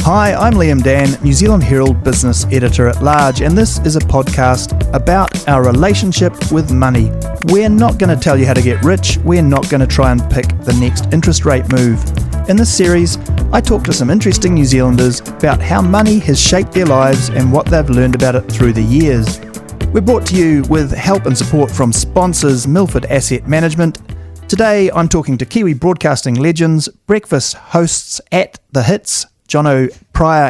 Hi, I'm Liam Dann, New Zealand Herald Business Editor at Large, and this is a podcast about our relationship with money. We're not going to tell you how to get rich. We're not going to try and pick the next interest rate move. In this series, I talk to some interesting New Zealanders about how money has shaped their lives and what they've learned about it through the years. We're brought to you with help and support from sponsors Milford Asset Management. Today, I'm talking to Kiwi broadcasting legends, breakfast hosts at The Hits, Jono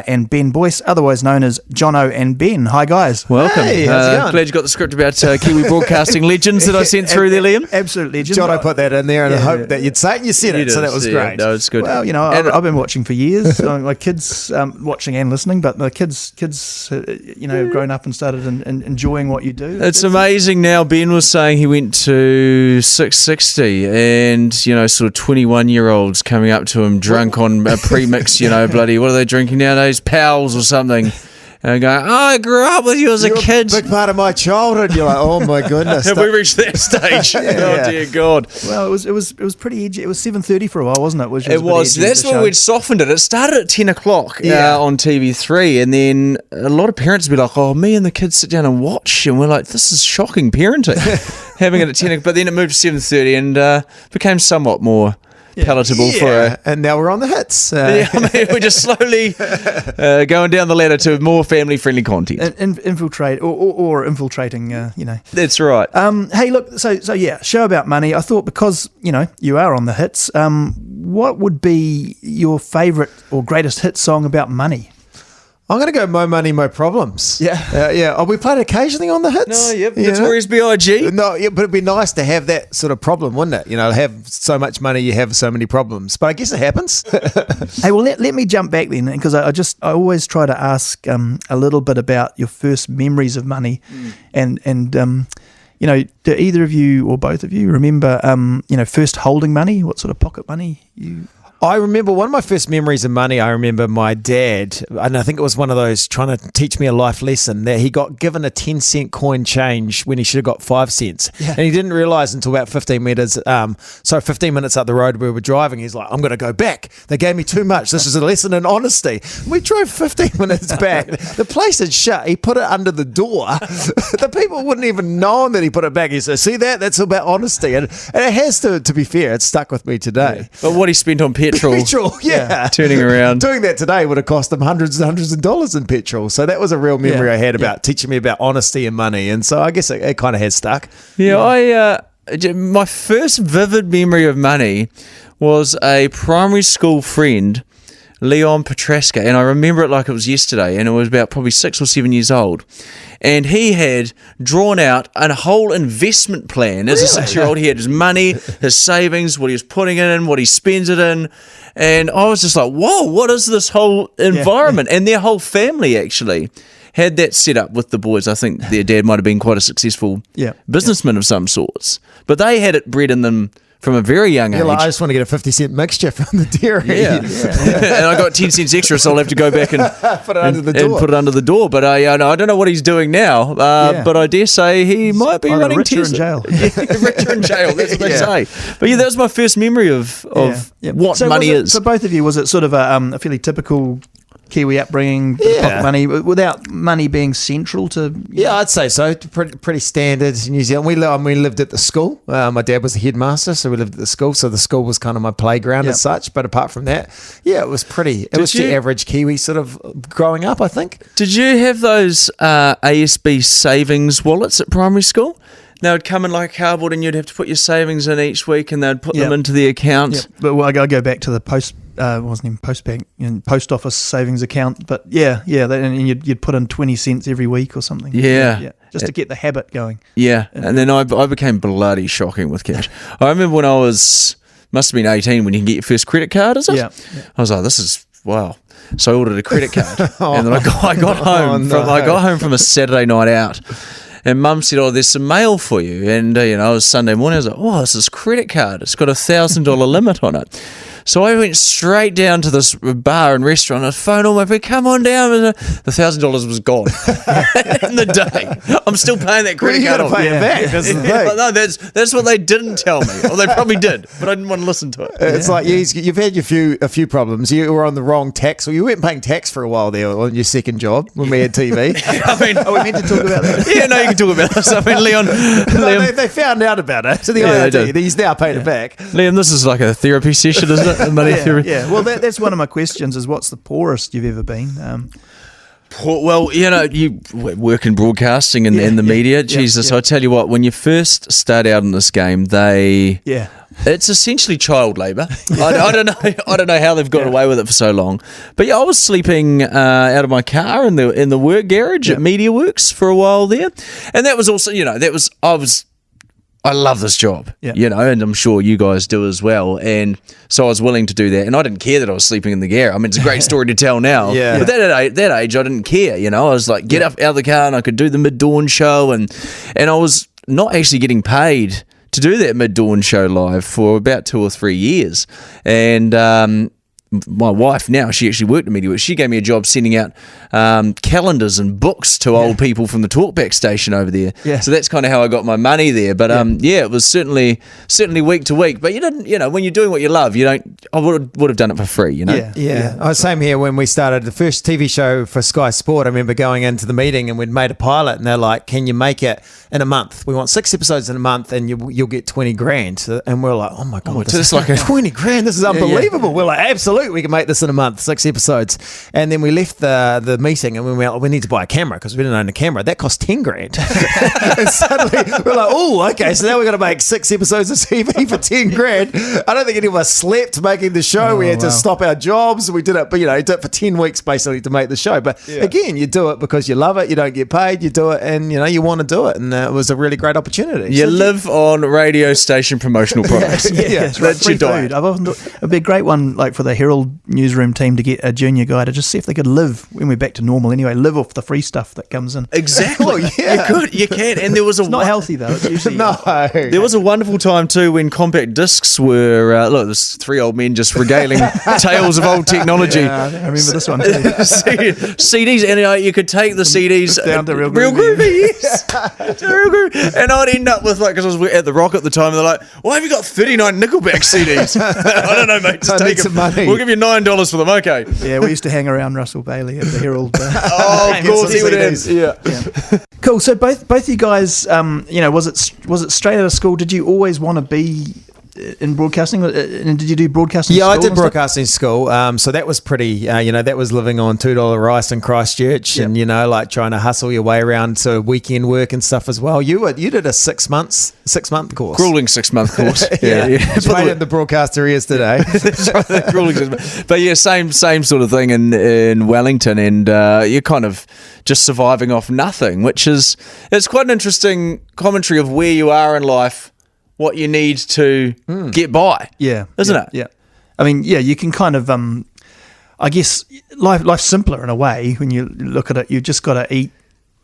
and Ben Boyce, otherwise known as Jono and Ben. Hi, guys. Welcome. Hey, how's it going? Glad you got the script about Kiwi broadcasting legends that I sent through there, Liam. Absolute legend. Jono put that in there and I hope that you'd say it and you said it, so that was great. No, it's good. Well, I've been watching for years. My kids watching and listening, but the kids, have grown up and started enjoying what you do. It's amazing now. Ben was saying he went to 660 and, sort of 21-year-olds coming up to him drunk on a premix, bloody, what are they drinking nowadays? Pals or something. And going, I grew up with you as a kid. Big part of my childhood. You're like, oh my goodness. Have we reached that stage? Oh dear God. Well, it was pretty edgy. It was 7:30 for a while, wasn't it? Which it was. That's when we'd softened it. It started at 10 o'clock on TV3, and then a lot of parents would be like, oh, me and the kids sit down and watch, and we're like, this is shocking parenting. Having it at 10, but then it moved to 7:30 and became somewhat more palatable for and now we're on the hits. We're just slowly going down the ladder to more family-friendly content. Infiltrate or infiltrating, That's right. Hey, look, so show about money. I thought because, you are on the hits, what would be your favourite or greatest hit song about money? I'm going to go Mo Money, Mo Problems. Yeah. We played occasionally on the hits. No, yep. Notorious B.I.G. No, but it'd be nice to have that sort of problem, wouldn't it? Have so much money, you have so many problems. But I guess it happens. Hey, well, let me jump back then, because I always try to ask a little bit about your first memories of money, and do either of you or both of you remember, first holding money? What sort of pocket money you? I remember one of my first memories of money. I remember my dad, and I think it was one of those trying to teach me a life lesson, that he got given a 10-cent coin change when he should have got 5 cents. Yeah. And he didn't realise until about 15 minutes up the road we were driving, he's like, I'm going to go back. They gave me too much. This is a lesson in honesty. We drove 15 minutes back. The place had shut. He put it under the door. The people wouldn't even know that he put it back. He said, see that? That's about honesty. And it has to be fair, it's stuck with me today. Yeah. But what he spent on petrol, turning around. Doing that today would have cost them hundreds and hundreds of dollars in petrol. So that was a real memory I had about teaching me about honesty and money. And so I guess it kind of has stuck. Yeah, my first vivid memory of money was a primary school friend, Leon Petraska, and I remember it like it was yesterday, and it was about probably 6 or 7 years old. And he had drawn out a whole investment plan. As a 6-year-old, he had his money, his savings, what he was putting it in, what he spends it in. And I was just like, whoa, what is this whole environment? And their whole family actually had that set up with the boys. I think their dad might have been quite a successful businessman of some sorts. But they had it bred in them from a very young age. Like, I just want to get a 50-cent mixture from the dairy. And I got 10 cents extra, so I'll have to go back and put it under the door. But I don't know what he's doing now. But I dare say he might be running richer in jail. Richer in jail, that's what they say. But that was my first memory of what money is. So both of you, was it sort of a fairly typical Kiwi upbringing, pocket money, without money being central to? Yeah, I'd say so. Pretty standard in New Zealand. We lived at the school. My dad was the headmaster, so we lived at the school. So the school was kind of my playground as such. But apart from that, it was pretty. It was the average Kiwi sort of growing up, I think. Did you have those ASB savings wallets at primary school? They would come in like cardboard, and you'd have to put your savings in each week, and they'd put them into the account. Yep. But I go back to the wasn't even post office savings account, but and you'd put in 20 cents every week or something. Just to get the habit going. And then I became bloody shocking with cash. I remember when I must have been 18 when you can get your first credit card, is it? I was like, this is wow. So I ordered a credit card, and then I got home from a Saturday night out. And Mum said, oh, there's some mail for you. And, it was Sunday morning. I was like, oh, this is a credit card. It's got a $1,000 limit on it. So I went straight down to this bar and restaurant. I phoned all my friends, come on down. The $1,000 was gone in the day. I'm still paying that credit card. You got to pay it back. That's the thing. No, that's what they didn't tell me. Or they probably did, but I didn't want to listen to it. It's like you've had a few problems. You were on the wrong tax, or you weren't paying tax for a while there on your second job when we had TV. I mean, Are we meant to talk about that? yeah, no, you can talk about this. I mean, Liam, They found out about it. So the Yeah, they IRD, did. he's now paid it back. Liam, this is like a therapy session, isn't it? Money therapy. Yeah. Well, that's one of my questions: is what's the poorest you've ever been? Well, you work in broadcasting and the media. Jesus, I tell you what, when you first start out in this game, it's essentially child labour. I don't know how they've got away with it for so long. But yeah, I was sleeping out of my car in the work garage at MediaWorks for a while there, and that was also I love this job, and I'm sure you guys do as well. And so I was willing to do that, and I didn't care that I was sleeping in the garage. I mean, it's a great story to tell now. Yeah. But that age, I didn't care. I was like, get up out of the car, and I could do the mid-dawn show, and I was not actually getting paid to do that mid-dawn show live for about 2 or 3 years. And my wife now, she actually worked at MediaWorks. She gave me a job sending out calendars and books to old people from the talkback station over there. Yeah. So that's kind of how I got my money there. But it was certainly week to week. But you didn't, when you're doing what you love, you don't. I would have done it for free, Yeah. I was same here when we started the first TV show for Sky Sport. I remember going into the meeting and we'd made a pilot, and they're like, "Can you make it in a month? We want 6 episodes in a month, and you'll get 20 grand." So, and we're like, "Oh my god, this is like 20 grand! This is unbelievable." We're like, "Absolutely, we can make this in a month, 6 episodes." And then we left the meeting, and we went, "We need to buy a camera because we didn't own a camera. That cost 10 grand." And suddenly we're like, "Oh, okay, so now we're going to make 6 episodes of TV for 10 grand." I don't think any of us slept making the show. We had to stop our jobs. We did it, but you did it for 10 weeks basically to make the show. But again, you do it because you love it. You don't get paid. You do it, and you want to do it, and it was a really great opportunity. You live on radio station promotional products. That's your diet. food. I've often thought it'd be a great one, like for the Herald newsroom team, to get a junior guy to just see if they could live, when we're back to normal anyway, live off the free stuff that comes in. Exactly. You can. And there was It's not healthy though. It's usually There was a wonderful time too when compact discs were there's 3 old men just regaling tales of old technology. Yeah, I remember this one too. CDs, and you could take the CDs down to Real Groovy, yes, to Real Groovy, and I'd end up with because I was at the Rock at the time, and they're like, "Why have you got 39 Nickelback CDs?" I don't know, mate. Just take some them. money. We'll give you $9 for them. Okay. Yeah, we used to hang around Russell Bailey at the Herald. Oh, of course he would have. Yeah. Cool. So both you guys, was it straight out of school? Did you always want to be in broadcasting? And did you do broadcasting? Yeah, school I did and stuff? broadcasting school. So that was pretty, that was living on $2 rice in Christchurch, and like trying to hustle your way around to weekend work and stuff as well. You did a 6 month course, Grueling 6-month course. It's right in the broadcaster ears today. That's right, the grueling 6 months. But yeah, same sort of thing in Wellington, and you're kind of just surviving off nothing, it's quite an interesting commentary of where you are in life, what you need to get by. Yeah. Isn't it? Yeah. I mean, you can kind of, I guess, life's simpler in a way when you look at it. You've just got to eat,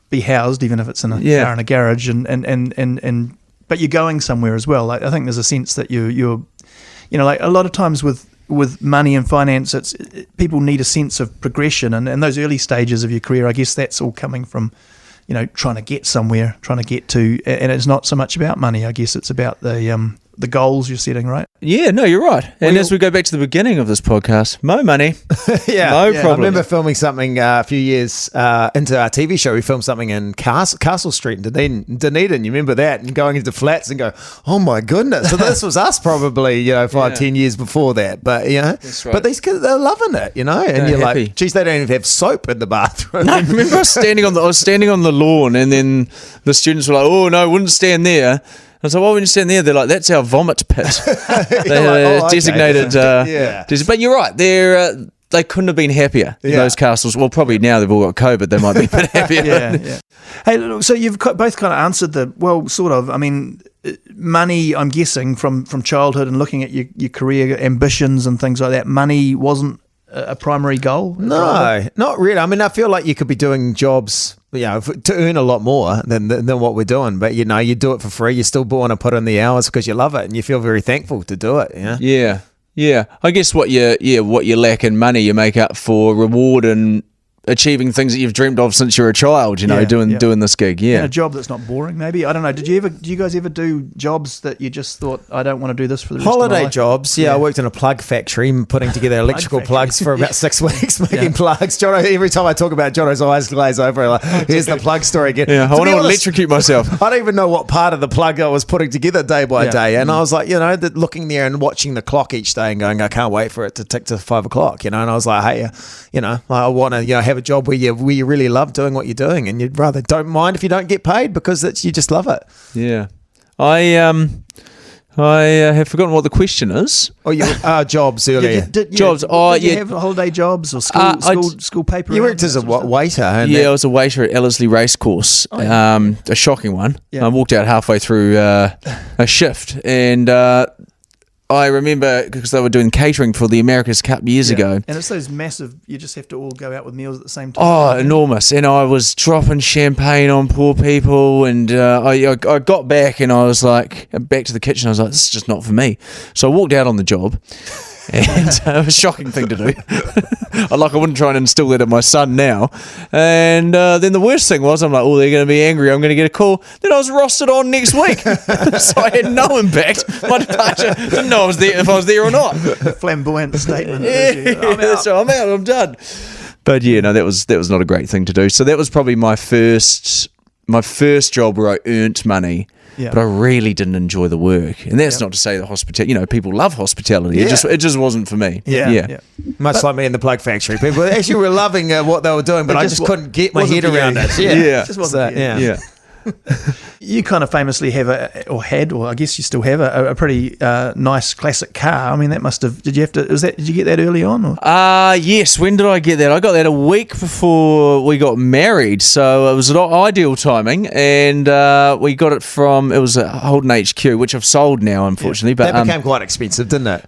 be housed, even if it's in a car in a garage, and but you're going somewhere as well. Like, I think there's a sense that you're like a lot of times with money and finance, people need a sense of progression, and those early stages of your career, I guess that's all coming from, trying to get somewhere, trying to get to, and it's not so much about money. I guess it's about the goals you're setting, right? Yeah, no, you're right. And as we go back to the beginning of this podcast, mo money, no problem. I remember filming something a few years into our TV show. We filmed something in Castle Street in Dunedin. You remember that? And going into flats and go, oh my goodness. So this was us probably, 5-10 years before that. But, That's right. but these kids, they're loving it, and they're you're happy. like, geez, they don't even have soap in the bathroom. No, remember I was standing on the lawn, and then the students were like, "Oh no, wouldn't stand there." I was like, "Why wouldn't you stand there?" They're like, "That's our vomit pit." They designated. But you're right. They couldn't have been happier. Those castles. Well, probably now they've all got COVID. They might be a bit happier. Yeah. Hey, look, so you've both kind of answered sort of. I mean, money. I'm guessing from childhood and looking at your career ambitions and things like that. Money wasn't a primary goal. No, not really. I mean, I feel like you could be doing jobs, to earn a lot more than what we're doing. But, you do it for free. You still want to put in the hours because you love it and you feel very thankful to do it. Yeah. Yeah, I guess what you lack in money, you make up for reward and achieving things that you've dreamt of since you were a child. Doing this gig. Yeah, and a job that's not boring. Maybe, I don't know. Do you guys ever do jobs that you just thought, I don't want to do this for the rest of my holiday life? jobs? Yeah, I worked in a plug factory, putting together electrical plugs for about 6 weeks, making plugs. Jono, every time I talk about Jono's eyes glaze over. Like, here's the plug story again. Yeah, I want to electrocute myself. I don't even know what part of the plug I was putting together day by day, and I was like, looking there and watching the clock each day and going, I can't wait for it to tick to 5 o'clock. And I was like, hey, I want to have a job where you really love doing what you're doing, and you'd rather don't mind if you don't get paid because you just love it. Yeah, I have forgotten what the question is. Oh, jobs earlier. Jobs. Did you have holiday jobs or school paper? You worked as a waiter. I was a waiter at Ellerslie Racecourse. A shocking one. Yeah. I walked out halfway through a shift, and I remember because they were doing catering for the America's Cup years ago. And it's those massive, you just have to all go out with meals at the same time. Oh, enormous. And I was dropping champagne on poor people, and I got back and I was like, back to the kitchen, I was like, this is just not for me. So I walked out on the job. And it was a shocking thing to do. I wouldn't try and instill that in my son now. And then the worst thing was, I'm like, oh, they're going to be angry. I'm going to get a call. Then I was rostered on next week. So I had no impact. My departure, didn't know if I was there or not. A flamboyant statement. So I'm out. I'm done. But yeah, no, that was not a great thing to do. So that was probably my first job where I earned money. Yeah. But I really didn't enjoy the work, and that's not to say the hospitality. People love hospitality. Yeah. It just wasn't for me. Yeah. Much like me in the plug factory. People actually were loving what they were doing, but I just couldn't get my head around it. Yeah. It just wasn't. You kind of famously have or I guess you still have a pretty nice classic car. I mean, that must have. Did you get that early on? Or? Yes. When did I get that? I got that a week before we got married, so it was ideal timing. And we got it it was a Holden HQ, which I've sold now, unfortunately. But that became quite expensive, didn't it?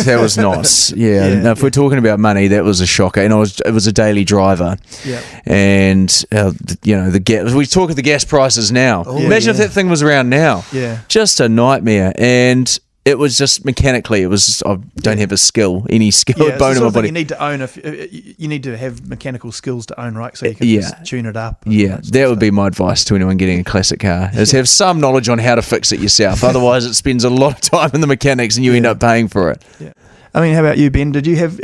That was nice. Now, if we're talking about money, that was a shocker. And it was a daily driver. Yeah. And the gas. We talk of the gas prices now. Imagine if that thing was around now. Yeah. Just a nightmare. And it was just mechanically. I don't have any skill bone in my body. You need to own. You need to have mechanical skills to own, right? So you can just tune it up. That would be my advice to anyone getting a classic car: is have some knowledge on how to fix it yourself. Otherwise, it spends a lot of time in the mechanics, and you end up paying for it. Yeah. I mean, how about you, Ben? Did you have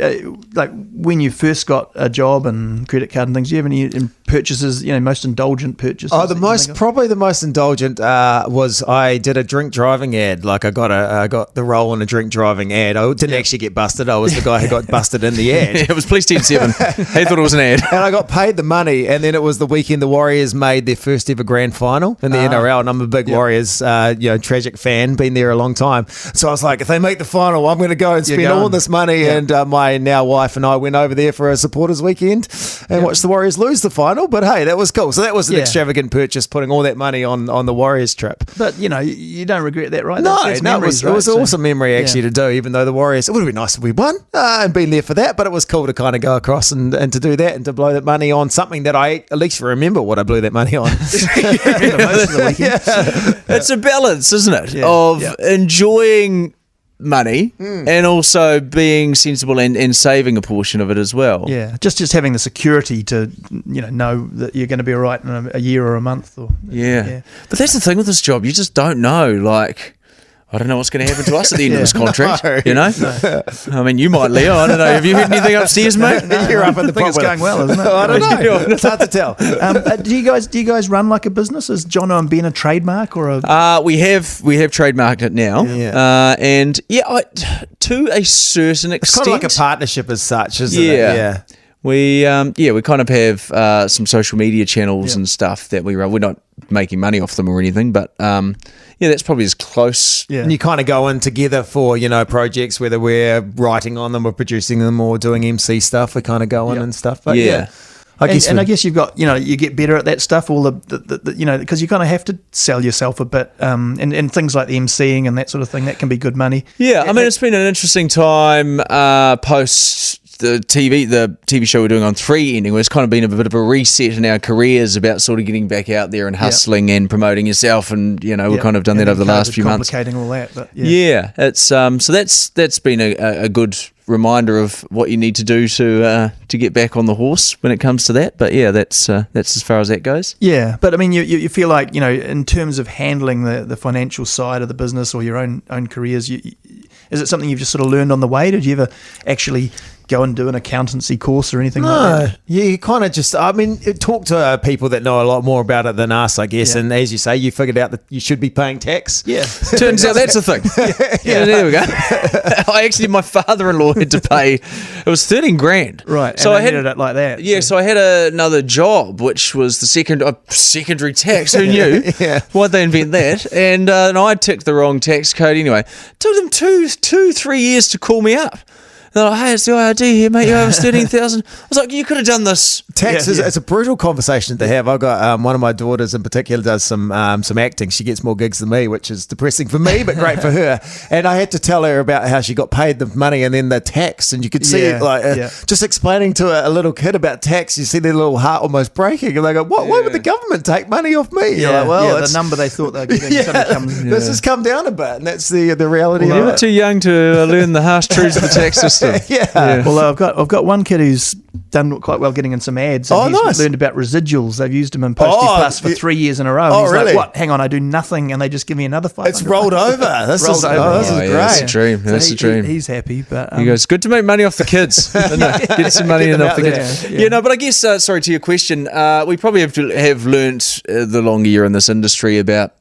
when you first got a job and credit card and things? Do you have any purchases? Most indulgent purchases? Oh, probably the most indulgent was I did a drink driving ad. I got the role in a drink driving ad. I didn't actually get busted. I was the guy who got busted in the ad. It was Police 10-7. He thought it was an ad, and I got paid the money. And then it was the weekend the Warriors made their first ever grand final in the NRL. And I'm a big Warriors, tragic fan. Been there a long time. So I was like, if they make the final, I'm going to go and spend all this money. And my now wife and I went over there for a supporters weekend and watched the Warriors lose the final. But hey, that was cool. So that was an extravagant purchase, putting all that money on the Warriors trip. But you don't regret that, right? No, it was an awesome memory actually to do. Even though the Warriors, it would have been nice if we won and been there for that. But it was cool to kind of go across and to do that and to blow that money on something that I at least remember what I blew that money on. It's a balance, isn't it? Of enjoying money and also being sensible and saving a portion of it as well. Yeah, just having the security to know that you're going to be all right in a year or a month. But that's the thing with this job, you just don't know. I don't know what's going to happen to us at the end of this contract. No. I mean, you might, Leo. I don't know. Have you heard anything upstairs, mate? You're up in the think it's going well, isn't it? I don't know. It's hard to tell. Do you guys run like a business? Is Jono and Ben a trademark or a? We have trademarked it now. To a certain extent, it's kind of like a partnership as such, isn't it? Yeah. We kind of have some social media channels and stuff that we run. We're not making money off them or anything, but that's probably as close. Yeah. And you kind of go in together for projects, whether we're writing on them or producing them or doing MC stuff. We kind of go in and stuff. But I guess you've got you get better at that stuff. All the because you kind of have to sell yourself a bit, and things like the MCing and that sort of thing that can be good money. Yeah, I mean it's been an interesting time post the TV show we're doing on 3 ending, where it's kind of been a bit of a reset in our careers about sort of getting back out there and hustling and promoting yourself, and we've kind of done that over the last few months. Complicating all that, but it's so that's been a good reminder of what you need to do to get back on the horse when it comes to that. But that's as far as that goes. Yeah, but I mean, you feel like in terms of handling the financial side of the business or your own careers, is it something you've just sort of learned on the way? Did you ever actually go and do an accountancy course or anything like that? You kind of just, talk to people that know a lot more about it than us, I guess. Yeah. And as you say, you figured out that you should be paying tax. Yeah. Turns out that's a thing. Yeah, there we go. My father-in-law had to pay, it was 13 grand. Right. So I had it like that. Yeah. So I had another job, which was the secondary tax. Who knew? Yeah. Why'd they invent that? And I ticked the wrong tax code anyway. Took them 3 years to call me up. They're like, hey, it's the IRD here, mate. You owe us 13,000. I was like, you could have done this. Tax is it's a brutal conversation to have. I've got one of my daughters in particular does some acting. She gets more gigs than me, which is depressing for me, but great for her. And I had to tell her about how she got paid the money and then the tax. And you could see just explaining to a little kid about tax, you see their little heart almost breaking. And they go, why would the government take money off me? Yeah, You're like, the number they thought they were getting this has come down a bit. And that's the reality of it. You're too young to learn the harsh truths of the tax system. Yeah. Well, I've got one kid who's done quite well getting in some ads. And he's learned about residuals. They've used them in Postie Plus for 3 years in a row. He's really? like, what? Hang on, I do nothing, and they just give me another $500. It's rolled over. This is great. That's a dream. That's a dream. He's happy, but he goes, good to make money off the kids. Get some money off the kids. Yeah, no, but I guess sorry to your question. We probably have learnt the longer you're in this industry about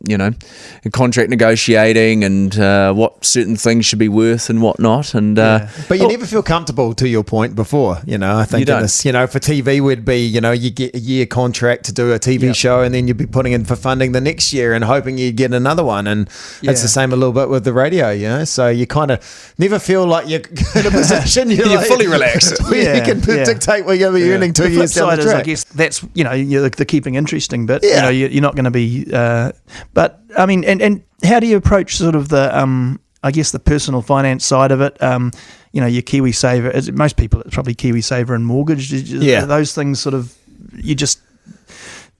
contract negotiating and what certain things should be worth and what not. And but you never feel comfortable, to your point before. I think in this, for TV would be you get a year contract to do a TV show, and then you'd be putting in for funding the next year and hoping you get another one. And it's the same a little bit with the radio. So you kind of never feel like you're in a position you're fully relaxed. where you can dictate what you're earning 2 years down the track. I guess that's you're the keeping interesting bit. You're not going to be. But I mean, and how do you approach sort of the I guess the personal finance side of it? Your KiwiSaver. Most people, it's probably KiwiSaver and mortgage. Those things sort of you just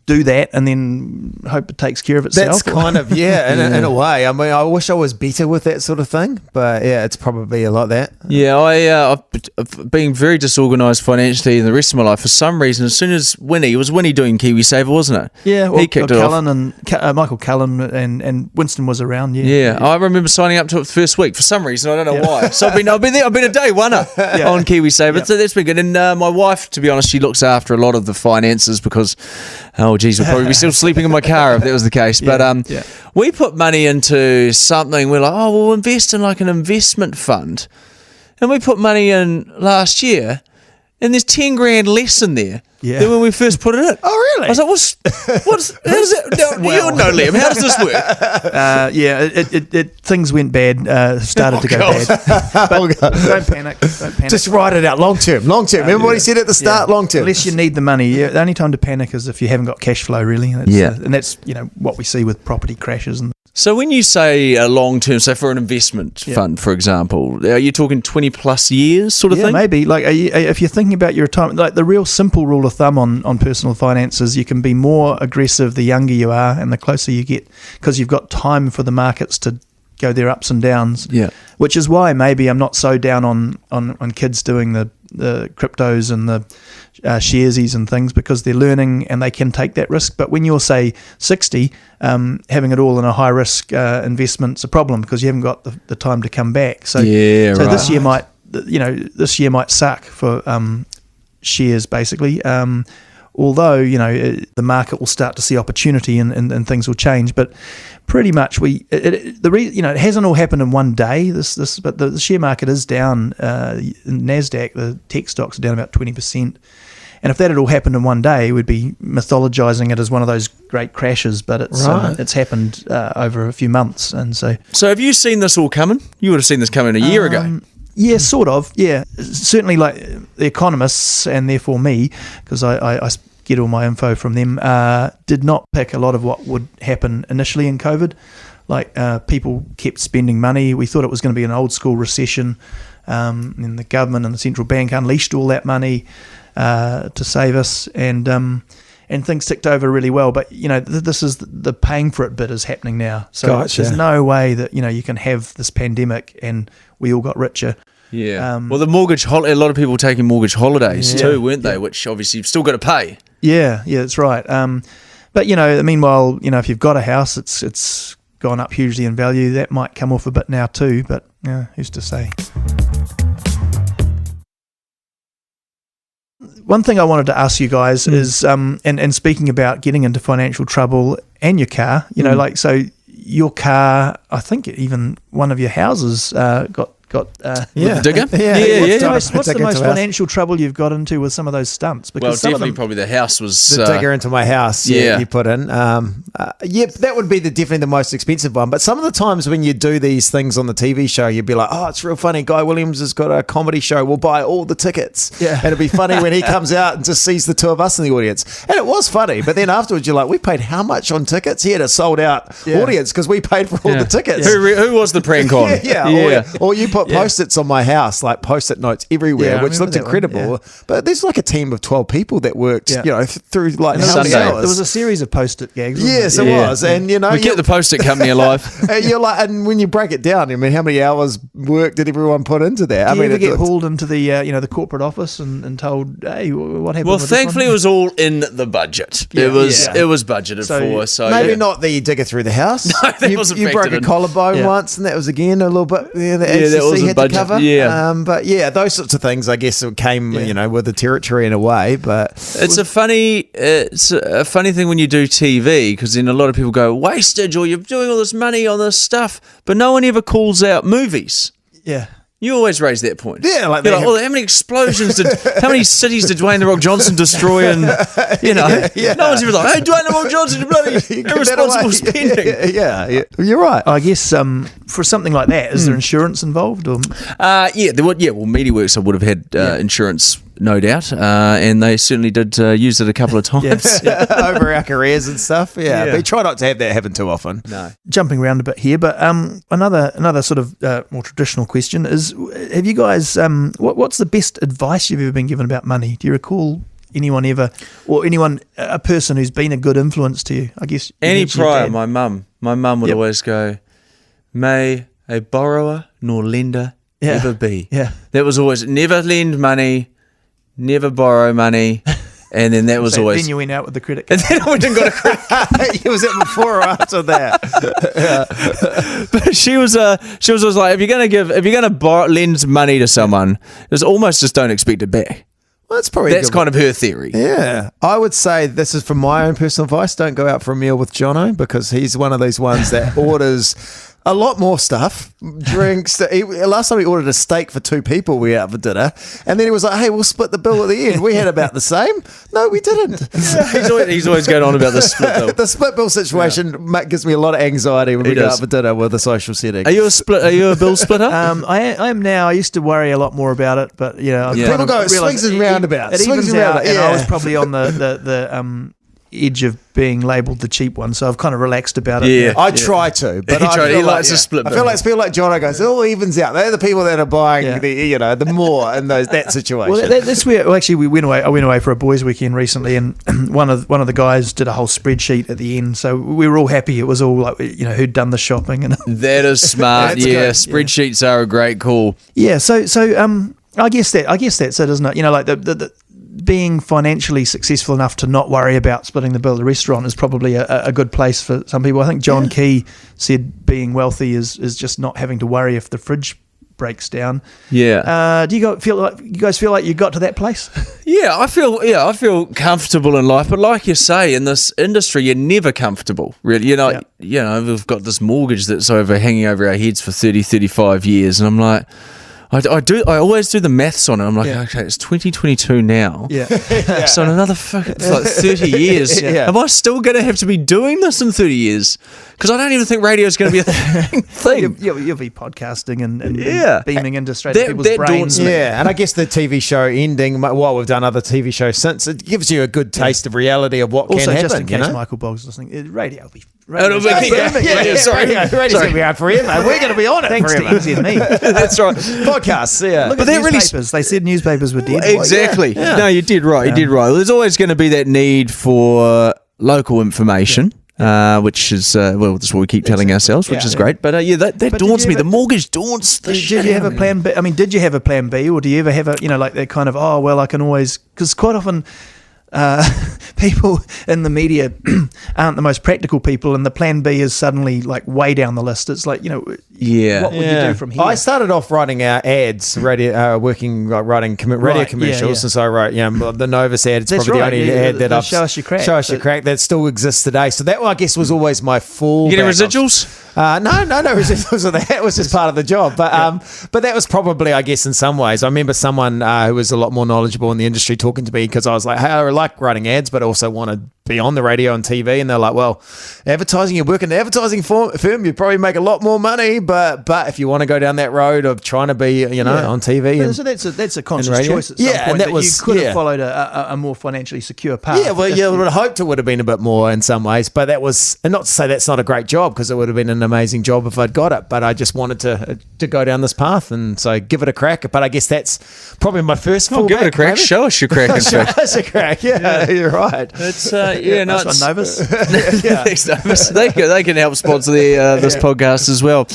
do that and then hope it takes care of itself. That's kind of, in a way. I mean, I wish I was better with that sort of thing, but it's probably a lot that. Yeah, I've been very disorganised financially in the rest of my life. For some reason, as soon as Winnie doing KiwiSaver, wasn't it? Yeah, he kicked it off. And Michael Cullen and Winston was around. Yeah, I remember signing up to it the first week for some reason. I don't know why. So I've been there. I've been a day one-er on KiwiSaver. So that's been good. And my wife, to be honest, she looks after a lot of the finances because, oh geez, we'd probably be still sleeping in my car if that was the case. But we put money into something. We're like, we'll invest in like an investment fund, and we put money in last year, and there's 10 grand less in there than when we first put it in. Oh, really? I was like, what's how does it? You know, Liam, how does this work? Things went bad. Started to go bad. But don't panic. Just write it out. Long term. Remember what he said at the start? Long term. Unless you need the money. The only time to panic is if you haven't got cash flow, really. And that's what we see with property crashes. And so when you say a long term, so for an investment fund, for example, are you talking 20 plus years sort of thing? Yeah, maybe. Like if you're thinking about your retirement, like the real simple rule of thumb on personal finances, you can be more aggressive the younger you are and the closer you get, because you've got time for the markets to go their ups and downs. Yeah, which is why maybe I'm not so down on kids doing the cryptos and the sharesies and things, because they're learning and they can take that risk. But when you're, say, 60, having it all in a high risk investment's a problem, because you haven't got the time to come back. So this year might suck for shares, basically. Although the market will start to see opportunity and things will change, but pretty much it hasn't all happened in one day. But the share market is down. In NASDAQ, the tech stocks are down about 20%. And if that had all happened in one day, we'd be mythologizing it as one of those great crashes. But it's happened over a few months, and so. So have you seen this all coming? You would have seen this coming a year ago. Yeah, sort of. Yeah, certainly. Like the economists, and therefore me, because I get all my info from them, did not pick a lot of what would happen initially in COVID. people kept spending money. We thought it was going to be an old school recession, and the government and the central bank unleashed all that money to save us, and things ticked over really well. But this is the paying for it bit is happening now. So there's no way that you can have this pandemic and we all got richer. Yeah. Well, the mortgage a lot of people were taking mortgage holidays too, weren't they? Which obviously you've still got to pay. Yeah, that's right. But meanwhile, if you've got a house, it's gone up hugely in value. That might come off a bit now too, but who's to say? One thing I wanted to ask you guys is, and speaking about getting into financial trouble and your car, so your car, I think even one of your houses got the digger. What's the most financial trouble you've got into with some of those stunts? Because definitely probably the house was the digger into my house. You put in. That would be definitely the most expensive one. But some of the times when you do these things on the TV show, you'd be like, oh, it's real funny. Guy Williams has got a comedy show. We'll buy all the tickets. Yeah, and it'd be funny when he comes out and just sees the two of us in the audience. And it was funny. But then afterwards, you're like, we paid how much on tickets? He had a sold out audience because we paid for all the tickets. Who was the prank on? Or you put post-its on my house, like post-it notes everywhere, which looked incredible. But there's like a team of 12 people that worked, through like how many hours? There was a series of post-it gags. Yes, it was. And we kept the post-it company alive. And you're like, and when you break it down, how many hours work did everyone put into that? You ever get hauled into the the corporate office and told, hey, what happened? Well, thankfully it was all in the budget. It was budgeted for. So maybe not the digger through the house. No, that wasn't you broke a collarbone once, and that was again a little bit. That was a budget. Cover. But those sorts of things, I guess, came with the territory in a way. But it's a funny thing when you do TV, because then a lot of people go wastage, or you're doing all this money on this stuff, but no one ever calls out movies. Yeah. You always raise that point. Yeah, how many explosions how many cities did Dwayne The Rock Johnson destroy? And no one's ever like, hey, Dwayne The Rock Johnson, bloody irresponsible spending. Yeah, you're right. I guess for something like that, is there insurance involved? Or? There would. Yeah, well, MediaWorks I would have had insurance, no doubt, and they certainly did use it a couple of times over our careers and stuff. Yeah, but try not to have that happen too often. No. Jumping around a bit here, but another sort of more traditional question is: have you guys? What's the best advice you've ever been given about money? Do you recall anyone ever, or a person who's been a good influence to you? I guess Annie Pryor, my mum would always go, "May a borrower nor lender ever be." Yeah, that was always never lend money. Never borrow money, and then that was always. Then you went out with the credit card. And then I went and got a credit card. Was it before or after that? But she was always like, if you're gonna lend money to someone, it's almost just don't expect it back. Well, that's kind of her theory. Yeah, I would say this is from my own personal advice: don't go out for a meal with Jono, because he's one of these ones that orders a lot more stuff, drinks. Last time he ordered a steak for 2 people, we were out for dinner, and then he was like, hey, we'll split the bill at the end. We had about the same. No, we didn't. He's always going on about the split bill. The split bill situation gives me a lot of anxiety when we go out for dinner with a social setting. Are you a bill splitter? I am now. I used to worry a lot more about it, but people go swings and roundabouts. It evens out, and I was probably on the edge of being labelled the cheap one, so I've kind of relaxed about it. Yeah, I try to, but he likes a split bill. I feel like people like Jono goes, it all evens out. They're the people that are buying the more in that situation. Well, that's where actually I went away for a boys' weekend recently, and one of the guys did a whole spreadsheet at the end, so we were all happy. It was all like who'd done the shopping, and that is smart. Spreadsheets are a great call. Yeah, so I guess that's it, isn't it? Like the being financially successful enough to not worry about splitting the bill at the restaurant is probably a good place for some people. I think John Key said being wealthy is just not having to worry if the fridge breaks down. Yeah. Do you guys feel like you got to that place? Yeah, I feel comfortable in life, but like you say, in this industry, you're never comfortable. Really, we've got this mortgage that's hanging over our heads for 30, 35 years, and I'm like, I always do the maths on it. I'm like, okay, it's 2022 now. Yeah. So in another 30 years, am I still going to have to be doing this in 30 years? Because I don't even think radio is going to be a thing. You'll be podcasting and beaming into straight to people's brains. Yeah, and I guess the TV show ending, while we've done other TV shows since, it gives you a good taste of reality of what can happen. Just in case Michael Bogg's listening, radio will be radio Radio's going to be out forever. We're going to be on it Thanks forever. to NZ Me. That's right. Podcasts, yeah. Look But at that really- newspapers. They said newspapers were dead. Exactly. No, you did right. You did right. There's always going to be that need for local information. Which is that's what we keep telling ourselves, which is great. But that daunts me. The mortgage daunts the shit. Did you have a plan B? I mean, did you have a plan B, or do you ever have a like that kind of I can always, because quite often people in the media aren't the most practical people, and the plan B is suddenly like way down the list. It's like, what would you do from here? I started off writing ads, radio commercials, since I wrote the Novus ad. It's That's probably right, the only ad that I've Show Us Your Crack. Show Us Your Crack that still exists today. So that, I guess, was always my full. You getting residuals? No residuals of that. It was just part of the job. But that was probably, I guess, in some ways. I remember someone who was a lot more knowledgeable in the industry talking to me, because I was like, hey, I like writing ads, but I also want to be on the radio and TV. And they're like, well, advertising, you work in an advertising firm, you probably make a lot more money, but if you want to go down that road of trying to be on TV, so that's a conscious choice at some point, and that was, you could have followed a more financially secure path. I would have hoped it would have been a bit more in some ways, but that was, and not to say that's not a great job, because it would have been an amazing job if I'd got it, but I just wanted to go down this path, and so give it a crack. But I guess that's probably my first full give it a crack. Maybe? Show us your crack. Show us a crack. Yeah, you're right. It's Nice one, Novus. Thanks, Novus. They can help sponsor this podcast as well.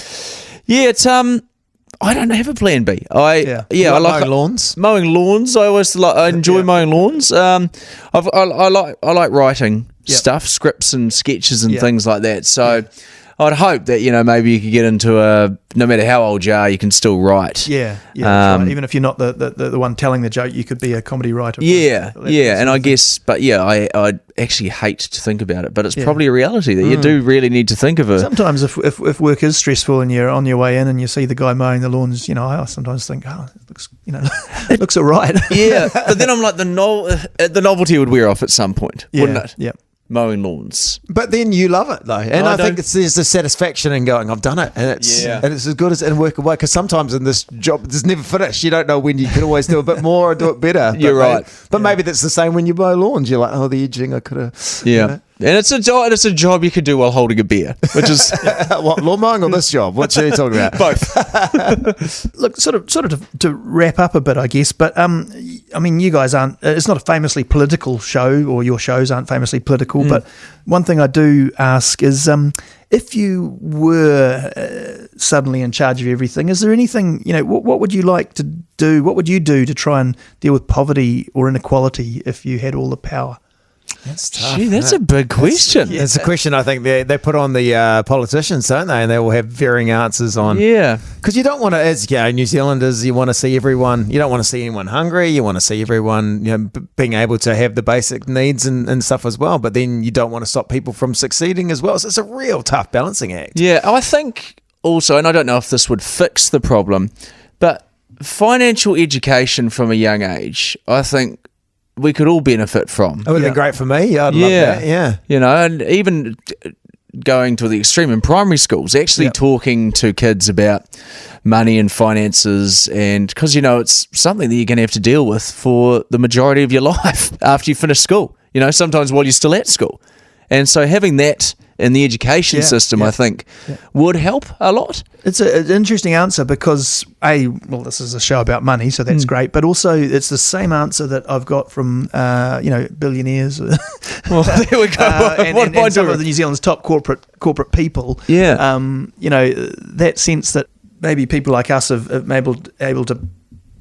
Yeah, it's I don't have a plan B. I like lawns. Mowing lawns. I enjoy mowing lawns. I like writing stuff, scripts and sketches and things like that. So I'd hope that maybe you could get into no matter how old you are, you can still write. That's right. Even if you're not the one telling the joke, you could be a comedy writer. And I guess, but I actually hate to think about it, but it's probably a reality that you do really need to think of it. Sometimes if work is stressful and you're on your way in and you see the guy mowing the lawns, I sometimes think, it looks, it looks all right. But then I'm like, the novelty would wear off at some point, wouldn't it? Yeah. Mowing lawns. But then you love it though, and I think there's the satisfaction in going, I've done it, and it's as good as and work away. Because sometimes in this job, it's never finished. You don't know when you can always do a bit more or do it better. You're right. But maybe that's the same when you mow lawns. You're like, the edging, I could have. Yeah. And it's a job you could do while holding a beer, which is what, lawn mowing or this job? What are you talking about? Both. Look, sort of to wrap up a bit, I guess. But I mean, you guys aren't. It's not a famously political show, or your shows aren't famously political. But one thing I do ask is, if you were suddenly in charge of everything, is there anything, what would you like to do? What would you do to try and deal with poverty or inequality if you had all the power? That's tough. Gee, that's a big question. It's a question I think they put on the politicians, don't they? And they will have varying answers on. Yeah. Because you don't want to, as New Zealanders, you want to see everyone. You don't want to see anyone hungry. You want to see everyone, being able to have the basic needs and stuff as well. But then you don't want to stop people from succeeding as well. So it's a real tough balancing act. Yeah, I think also, and I don't know if this would fix the problem, but financial education from a young age, I think we could all benefit from. It would have been great for me. I'd love that. Yeah. And even going to the extreme in primary schools, actually talking to kids about money and finances, and because it's something that you're going to have to deal with for the majority of your life after you finish school, sometimes while you're still at school. And so having that in the education system, I think, would help a lot. It's an interesting answer because, this is a show about money, so that's great, but also it's the same answer that I've got from, billionaires. Well, there we go. and some of the New Zealand's top corporate people. Yeah. That sense that maybe people like us have able to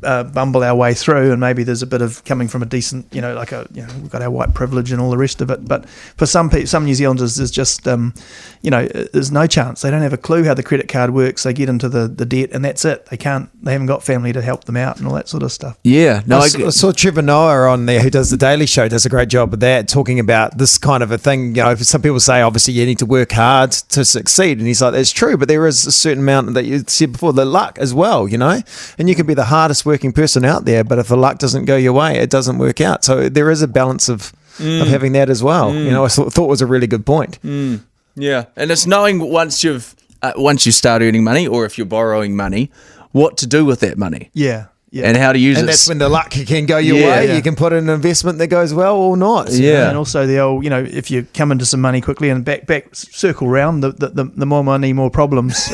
bumble our way through, and maybe there's a bit of coming from a decent, we've got our white privilege and all the rest of it. But for some New Zealanders, there's just, there's no chance. They don't have a clue how the credit card works. They get into the debt, and that's it. They haven't got family to help them out and all that sort of stuff. Yeah. No, I saw Trevor Noah on there, who does the Daily Show, does a great job of that, talking about this kind of a thing. Some people say, obviously, you need to work hard to succeed. And he's like, that's true, but there is a certain amount that you said before, the luck as well, and you can be the hardest working person out there, but if the luck doesn't go your way, it doesn't work out. So there is a balance of having that as well. I thought was a really good point. Yeah, and it's knowing once you start earning money, or if you're borrowing money, what to do with that money. Yeah. and how to use it. And that's when the luck can go your Yeah. way. Yeah. You can put in an investment that goes well or not. Yeah. And also the old, if you come into some money quickly and back circle round, the more money, more problems.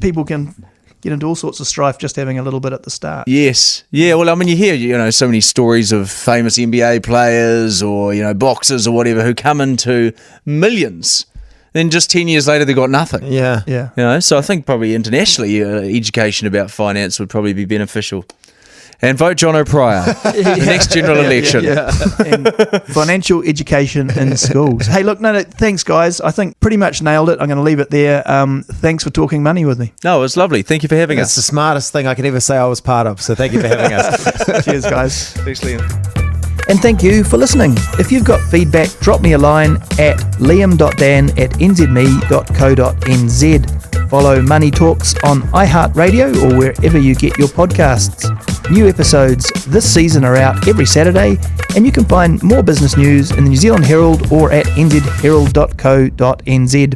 People can get into all sorts of strife just having a little bit at the start. Yes. Yeah, well, I mean, you hear, so many stories of famous NBA players or, boxers or whatever who come into millions. Then just 10 years later, they got nothing. Yeah. Yeah. So I think probably internationally, education about finance would probably be beneficial. And vote Jono Pryor, the next general election. Yeah. And financial education in schools. Hey, look, no, thanks, guys. I think pretty much nailed it. I'm going to leave it there. Thanks for talking money with me. No, it was lovely. Thank you for having It's us. the smartest thing I could ever say I was part of. So thank you for having us. Cheers, guys. Thanks, Liam. And thank you for listening. If you've got feedback, drop me a line at liam.dan@nzherald.co.nz. Follow Money Talks on iHeartRadio or wherever you get your podcasts. New episodes this season are out every Saturday, and you can find more business news in the New Zealand Herald or at nzherald.co.nz.